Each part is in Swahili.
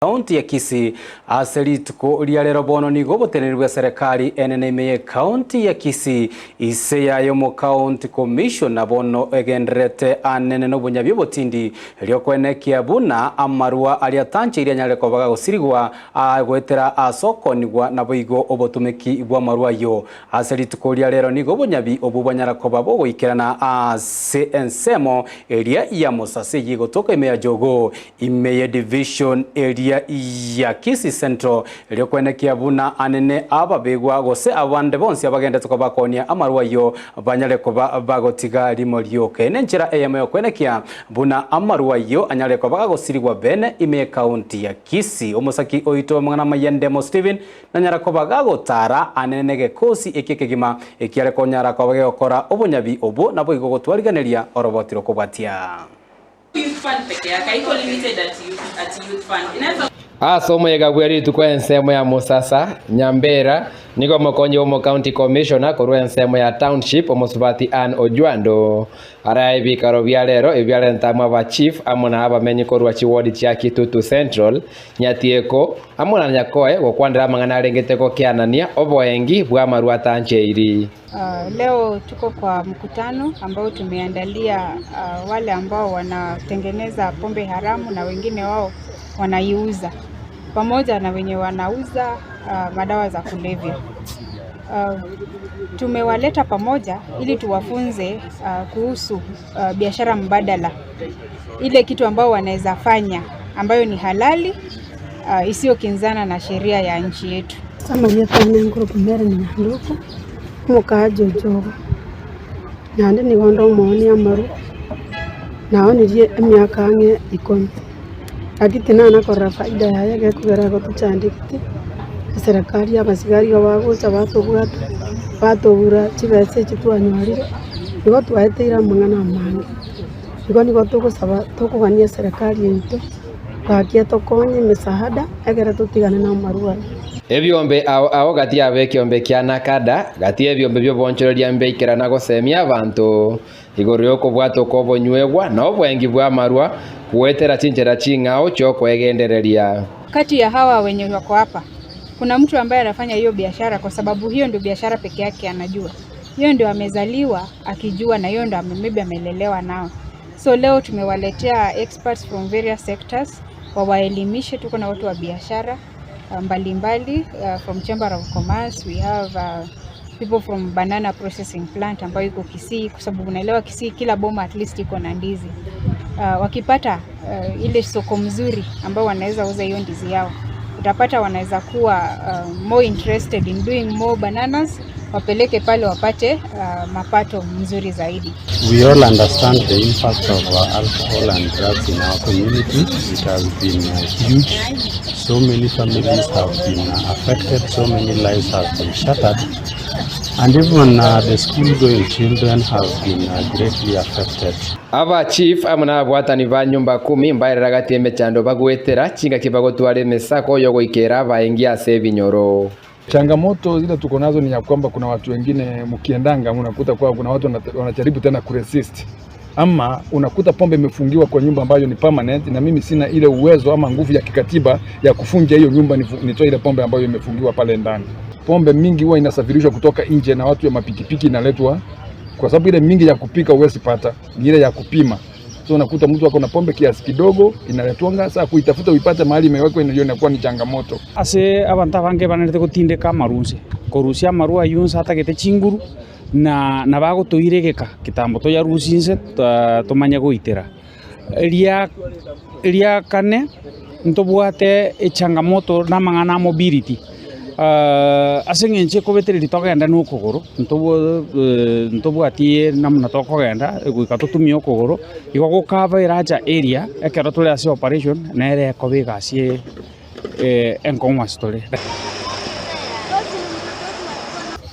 Kaunti ya Kisii aserituko liarero bono nigo botenerwa serikali enene kaunti ya Kisii ise yayo mo county commission bono egendrete anene no bunyabyo botindi lyokwenekia buna amarua aliatanche iria nyareko baga gusirigwa agwetera asokonigwa na boigo obotumeki bwa marua yo aserituko liarero nigo bunyabi obubanyara ko babo goikerana ensemo eria ya Mosase yigotoka ime ya Jogo ime division eria ya Kitutu Central lyokwenekia buna anene ababegwa gose abande bonse abagenda tukabakonia amarua yo banyale ko bagotiga limo lyoke nenchera eyemo kwenekia buna amarua yo anyale ko bagosirigwa bene ime county ya Kisii omosaki oito mwana mayendemo Steven nanyara ko bagagotara anene gekosi ekekegima ekiare ko nyara ko bagokora obunyabi obo nabo igogotwariganeria orobotiro kobatia somo yega bweri tukwa ensemo ya Mosasa Nyambera niko mokonye omo county commissioner korwa ensemo ya township omosubati an Ojwando arai bikaro byalero ebyale ntamwa ba chief amona abamenyi korwa chiwodi cha Kitutu Central nyatieko amona nyakoe gokwandira mangana arengeteko kianania oboengi bwa marua tancheiri. Leo tuko kwa mkutano ambao tumeandalia wale ambao wanatengeneza pombe haramu na wengine wao wanaiuza pamoja na wenye wanauza madawa za kulevya. Tumewaleta pamoja ili tuwafunze kuhusu biashara mbadala, ile kitu ambao wanaweza fanya ambayo ni halali isiyokinzana na sheria ya nchi yetu. Sama yetane ngoro mere ni nduko mukaje jogo nande ni gondo moni amaru naoni die emyaka ange ikoni agitina na korra faida yaye kugera go tuchandikiti serikali abasigari bagocha batobura chibese chitwanyorire nigo twaeteira mangana mangi nigo tugusaba tukugania serikali yetu kakia tokonye misahada egera tutigane na marua ebyombe awo gati abekyombe kyana kada gati ebyombe byo bonchoreria mbeikera na gosemia abantu igoryo ko bwato ko bonywegwa no bwengi bwa marua kuetera chinjera chingao cho kwegendereria. Kati ya hawa wenye wako hapa kuna mtu ambaye anafanya hiyo biashara kwa sababu hiyo ndio biashara peke yake anajua. Hiyo ndio amezaliwa akijua na hiyo ndio maybe amelelewa nao. So leo tumewaletea experts from various sectors wawaelimishe. Tuko na watu wa biashara mbalimbali from Chamber of Commerce. We have people from banana processing plant ambayo iko Kisii kwa sababu unaelewa Kisii kila boma at least iko na ndizi. Wakipata ile soko mzuri ambao wanaweza uza hiyo ndizi yao, utapata wanaweza kuwa more interested in doing more bananas, wapeleke pale wapate mapato mzuri zaidi. We all understand the impact of alcohol and drugs in our community. It has been huge. So many families have been affected, so many lives have been shattered. And even the school-going children have been greatly affected. Aba chief amuna bwatani ba nyumba 10 mbairira gatembe chando bagwetera chinga kibagotware mesako yo goikera baingia sevinyoro. Changamoto zile tuko nazo ni ya kwamba kuna watu wengine mkiendanga unakuta kwa kuna watu wanajaribu tena kuresist. Ama unakuta pombe imefungiwa kwa nyumba ambayo ni permanent na mimi sina ile uwezo ama nguvu ya kikatiba ya kufunja hiyo nyumba nitoe ile pombe ambayo imefungiwa pale ndani. Pombe mingi huwa inasafirishwa kutoka nje na watu ya mapikipiki inaletwa kwa sababu ile mingi ya kupika uwezi pata, ni ile ya kupima. So unakuta mtu wako na pombe kiasi kidogo inaletwanga, sasa kuitafuta uipate mahali imewekwa inakuwa ni changamoto. Ase abanta bange banete gutindeka marunse korusia marua yunsa hata gete chinguru na bago toiregeka kitambo to yarusinse tomanya goitera ria kane ntobwate changamoto na mangana mobility asengenche ko betereri togenda n'ukuguru ntobwatie namna tokogenda gwikato tumio okuguru igo gukava iraja area ekero tuli ase operation na ere kobiga ase enkoma story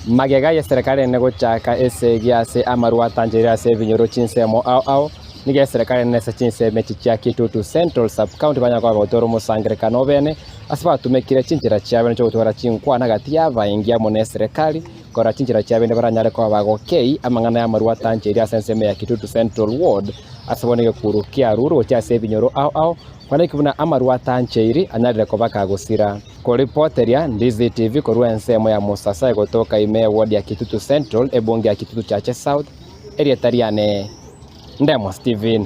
magega ya serikali ne gochaka ese giase amarua tanjira ase vinyoro chinsemo au nige serikali ne se chinseme chicha Kitutu Central sub county banya kwa gotoro musangire kanobene asaba tumekire chinjira chiabe cyo gutwara chinkwa na gati ya baingia mo ne serikali kora chinjira cha bende baranyare kwa bago kei amangana ya marua tancheri asenseme ya Kitutu Central Ward asaboneke kuru kia ruru cha sebinyoro au kwana kibuna amarua tancheri anyarire ko bakagusira ko reporteria Ndizi TV korwa ensemo ya Musasa gotoka ime ward ya Kitutu Central ebonge ya Kitutu Chache South area tariane Ndemo Steven.